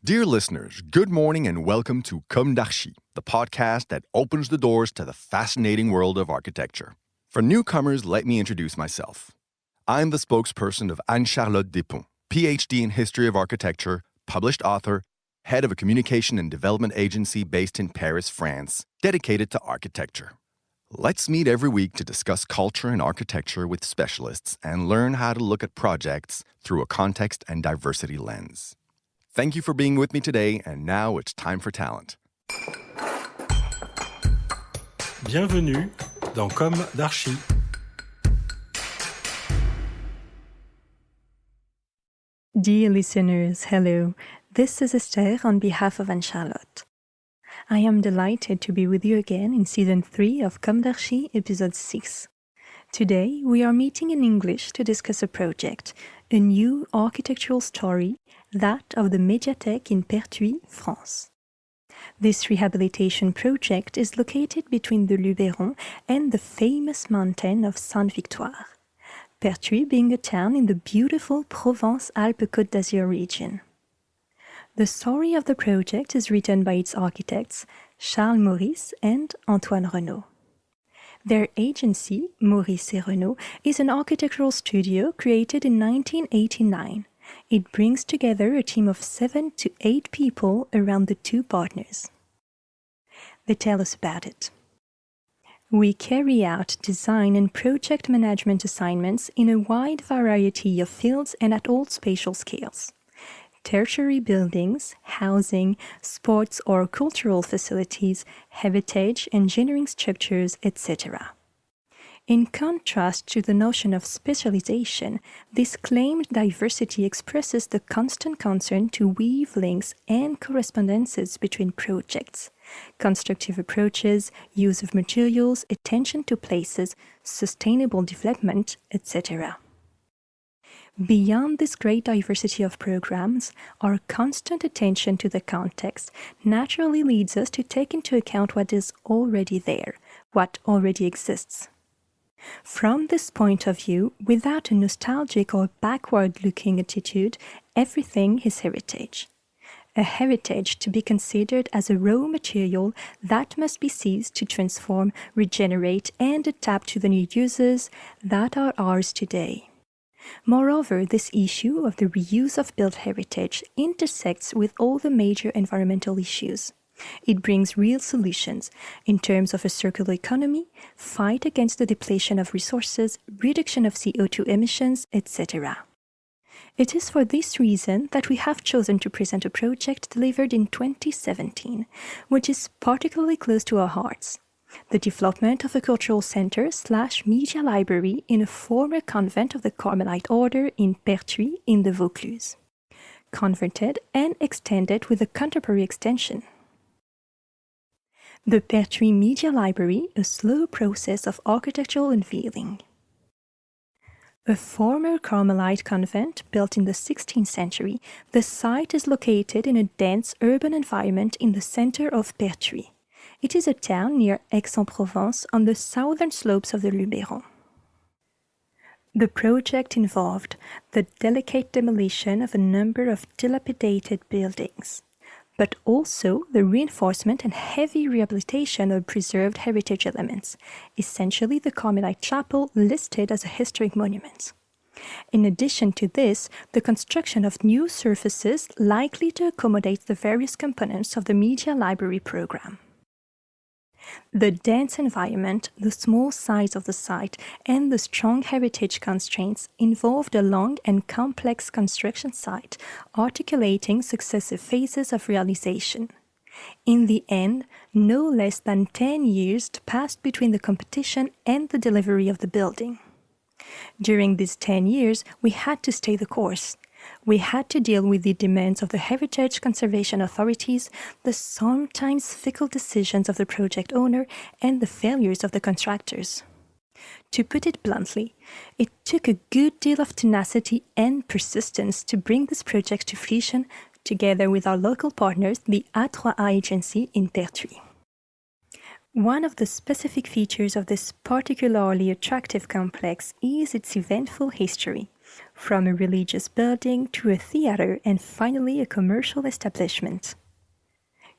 Dear listeners, good morning and welcome to Comme d'Archi, the podcast that opens the doors to the fascinating world of architecture. For newcomers, let me introduce myself. I'm the spokesperson of Anne-Charlotte Despons, PhD in History of Architecture, published author, head of a communication and development agency based in Paris, France, dedicated to architecture. Let's meet every week to discuss culture and architecture with specialists and learn how to look at projects through a context and diversity lens. Thank you for being with me today, and now it's time for talent. Bienvenue dans Comme d'Archi. Dear listeners, hello. This is Esther on behalf of Anne-Charlotte. I am delighted to be with you again in Season 3 of Comme d'Archi, Episode 6. Today, we are meeting in English to discuss a project, a new architectural story, that of the Médiathèque in Pertuis, France. This rehabilitation project is located between the Luberon and the famous mountain of Sainte-Victoire, Pertuis being a town in the beautiful Provence-Alpes-Côte d'Azur region. The story of the project is written by its architects, Charles Maurice and Antoine Renaud. Their agency, Maurice et Renaud, is an architectural studio created in 1989. It brings together a team of 7 to 8 people around the two partners. They tell us about it. We carry out design and project management assignments in a wide variety of fields and at all spatial scales. Tertiary buildings, housing, sports or cultural facilities, heritage, engineering structures, etc. In contrast to the notion of specialization, this claimed diversity expresses the constant concern to weave links and correspondences between projects, constructive approaches, use of materials, attention to places, sustainable development, etc. Beyond this great diversity of programs, our constant attention to the context naturally leads us to take into account what is already there, what already exists. From this point of view, without a nostalgic or backward-looking attitude, everything is heritage. A heritage to be considered as a raw material that must be seized to transform, regenerate, and adapt to the new uses that are ours today. Moreover, this issue of the reuse of built heritage intersects with all the major environmental issues. It brings real solutions in terms of a circular economy, fight against the depletion of resources, reduction of CO2 emissions, etc. It is for this reason that we have chosen to present a project delivered in 2017, which is particularly close to our hearts. The development of a cultural center/media library in a former convent of the Carmelite order in Pertuis in the Vaucluse, converted and extended with a contemporary extension. The Pertuis Media Library, a slow process of architectural unveiling. A former Carmelite convent built in the 16th century, the site is located in a dense urban environment in the center of Pertuis. It is a town near Aix-en-Provence on the southern slopes of the Luberon. The project involved the delicate demolition of a number of dilapidated buildings, but also the reinforcement and heavy rehabilitation of preserved heritage elements, essentially the Carmelite chapel listed as a historic monument. In addition to this, the construction of new surfaces likely to accommodate the various components of the media library program. The dense environment, the small size of the site, and the strong heritage constraints involved a long and complex construction site, articulating successive phases of realization. In the end, no less than 10 years passed between the competition and the delivery of the building. During these 10 years, we had to stay the course. We had to deal with the demands of the heritage conservation authorities, the sometimes fickle decisions of the project owner, and the failures of the contractors. To put it bluntly, it took a good deal of tenacity and persistence to bring this project to fruition, together with our local partners, the A3A agency in Pertuis. One of the specific features of this particularly attractive complex is its eventful history. from a religious building to a theater and finally a commercial establishment.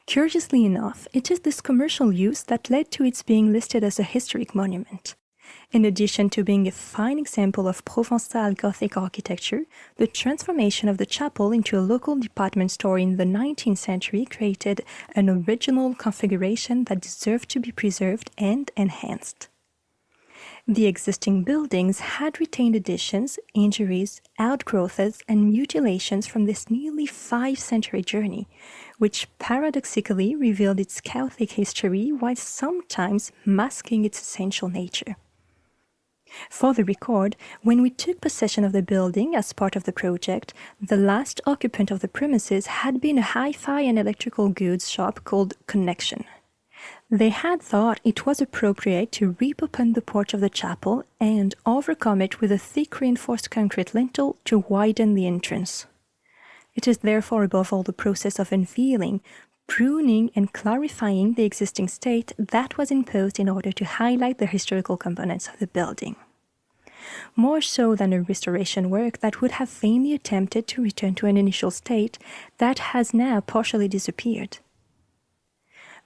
Curiously enough, it is this commercial use that led to its being listed as a historic monument. In addition to being a fine example of Provençal Gothic architecture, the transformation of the chapel into a local department store in the 19th century created an original configuration that deserved to be preserved and enhanced. The existing buildings had retained additions, injuries, outgrowths, and mutilations from this nearly 5-century journey, which paradoxically revealed its Catholic history while sometimes masking its essential nature. For the record, when we took possession of the building as part of the project, the last occupant of the premises had been a hi-fi and electrical goods shop called Connection. They had thought it was appropriate to reopen the porch of the chapel and overcome it with a thick reinforced concrete lintel to widen the entrance. It is therefore above all the process of unveiling, pruning and clarifying the existing state that was imposed in order to highlight the historical components of the building. More so than a restoration work that would have vainly attempted to return to an initial state that has now partially disappeared.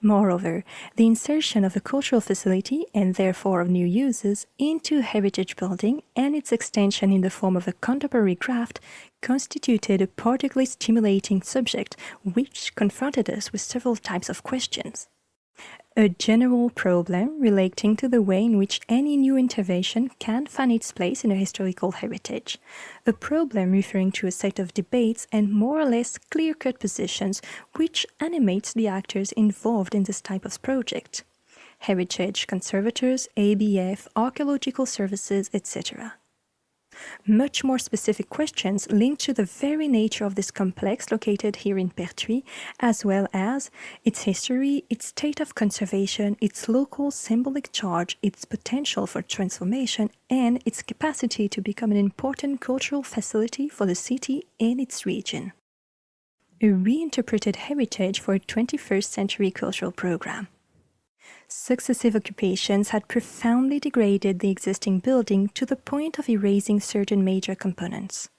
Moreover, the insertion of a cultural facility, and therefore of new uses, into a heritage building and its extension in the form of a contemporary craft constituted a particularly stimulating subject which confronted us with several types of questions. A general problem relating to the way in which any new intervention can find its place in a historical heritage. A problem referring to a set of debates and more or less clear-cut positions which animates the actors involved in this type of project. Heritage conservators, ABF, archaeological services, etc. Much more specific questions linked to the very nature of this complex located here in Pertuis, as well as its history, its state of conservation, its local symbolic charge, its potential for transformation, and its capacity to become an important cultural facility for the city and its region. A reinterpreted heritage for a 21st century cultural program. Successive occupations had profoundly degraded the existing building to the point of erasing certain major components.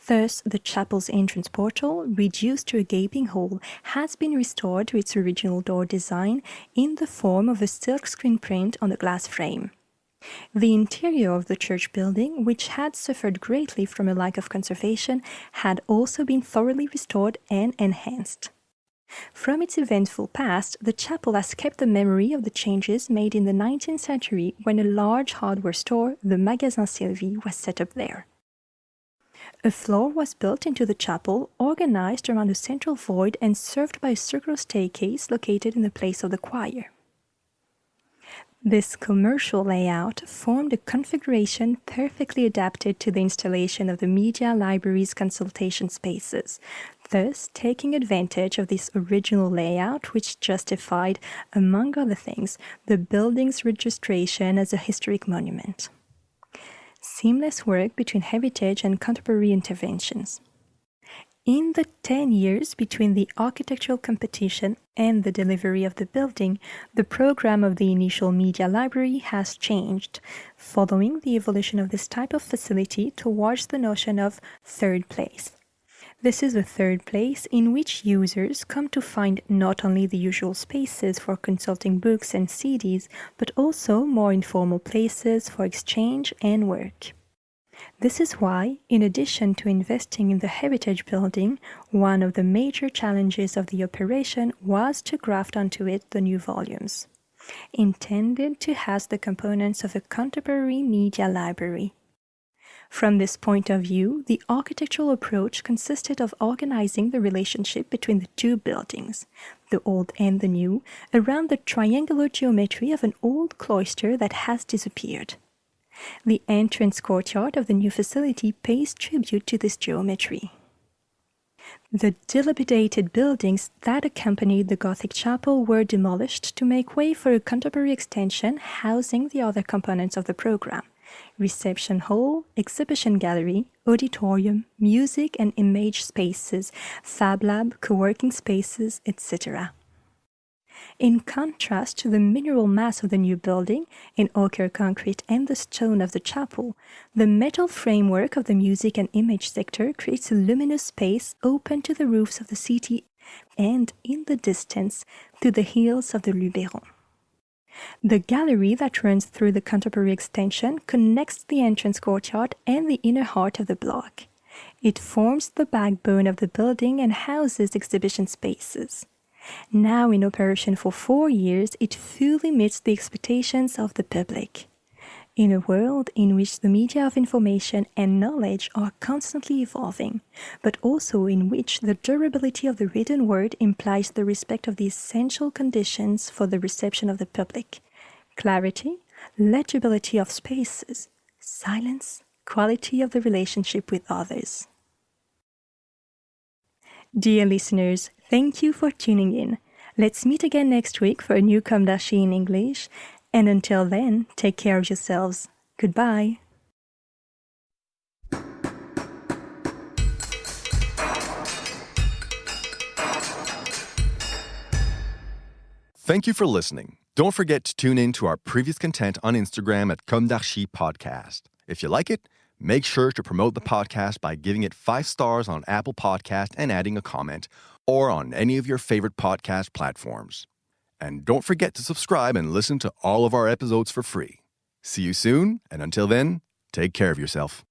Thus, the chapel's entrance portal, reduced to a gaping hole, has been restored to its original door design in the form of a silkscreen print on a glass frame. The interior of the church building, which had suffered greatly from a lack of conservation, had also been thoroughly restored and enhanced. From its eventful past, the chapel has kept the memory of the changes made in the 19th century when a large hardware store, the Magasin Sylvie, was set up there. A floor was built into the chapel, organized around a central void and served by a circular staircase located in the place of the choir. This commercial layout formed a configuration perfectly adapted to the installation of the media library's consultation spaces, thus taking advantage of this original layout which justified, among other things, the building's registration as a historic monument. Seamless work between heritage and contemporary interventions. In the 10 years between the architectural competition and the delivery of the building, the program of the initial media library has changed, following the evolution of this type of facility towards the notion of third place. This is a third place in which users come to find not only the usual spaces for consulting books and CDs, but also more informal places for exchange and work. This is why, in addition to investing in the heritage building, one of the major challenges of the operation was to graft onto it the new volumes, intended to house the components of a contemporary media library. From this point of view, the architectural approach consisted of organizing the relationship between the two buildings, the old and the new, around the triangular geometry of an old cloister that has disappeared. The entrance courtyard of the new facility pays tribute to this geometry. The dilapidated buildings that accompanied the Gothic chapel were demolished to make way for a contemporary extension housing the other components of the program: reception hall, exhibition gallery, auditorium, music and image spaces, fab lab, co-working spaces, etc. In contrast to the mineral mass of the new building, in ochre concrete and the stone of the chapel, the metal framework of the music and image sector creates a luminous space open to the roofs of the city and, in the distance, to the hills of the Luberon. The gallery that runs through the contemporary extension connects the entrance courtyard and the inner heart of the block. It forms the backbone of the building and houses exhibition spaces. Now in operation for 4 years, it fully meets the expectations of the public. In a world in which the media of information and knowledge are constantly evolving, but also in which the durability of the written word implies the respect of the essential conditions for the reception of the public: clarity, legibility of spaces, silence, quality of the relationship with others. Dear listeners, thank you for tuning in. Let's meet again next week for a new Comme d'Archi in English. And until then, take care of yourselves. Goodbye. Thank you for listening. Don't forget to tune in to our previous content on Instagram at Comme d'Archi Podcast. If you like it, make sure to promote the podcast by giving it 5 stars on Apple Podcast and adding a comment, or on any of your favorite podcast platforms. And don't forget to subscribe and listen to all of our episodes for free. See you soon, and until then, take care of yourself.